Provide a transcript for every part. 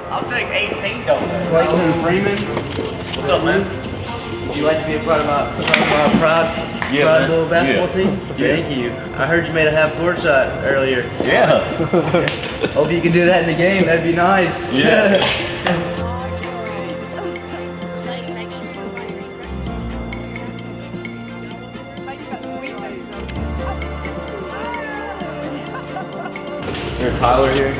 I'll take 18 donuts. Clayton Freeman. What's up, man? Would you like to be a part of my proud little basketball team? Thank you. I heard you made a half-court shot earlier. Yeah. Hope you can do that in the game. That'd be nice. Yeah. There's Tyler here.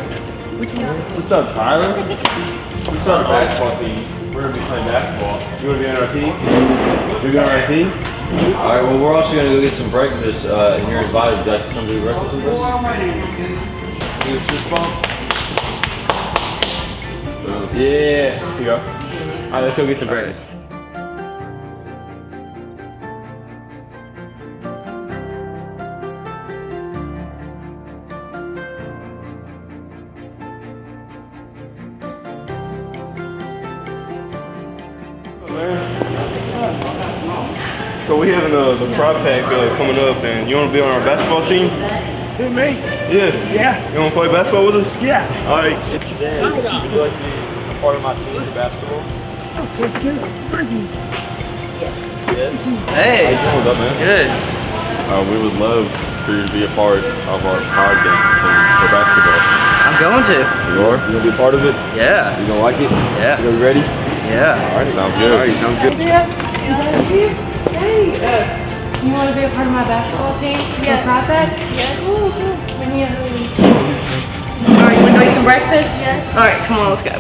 What's up, Tyler? What's up, basketball team? We're gonna be playing basketball. You wanna be on our team? You be on our team? Alright, well, we're also gonna go get some breakfast, and you're invited. Would you like to come do breakfast with us? Give us this bump. Yeah. Here you go. Alright, let's go get some breakfast. So we having the prop pack coming up, and you want to be on our basketball team? Who, me? Yeah. Yeah. You want to play basketball with us? Yeah. All right. Would you like to be a part of my team for basketball? Oh, let's go. Yes. Hey. What's up, man? Good. We would love for you to be a part of our pod game for basketball. I'm going to. You are? You want to be a part of it? Yeah. You gonna like it? Yeah. You ready? Yeah. All right, sounds good. All right, sounds good. Hey, you want to be a part of my basketball team? Yes. Project? Yes. Cool, cool. When you have All right, you want to make some breakfast? Yes. All right, come on, let's go.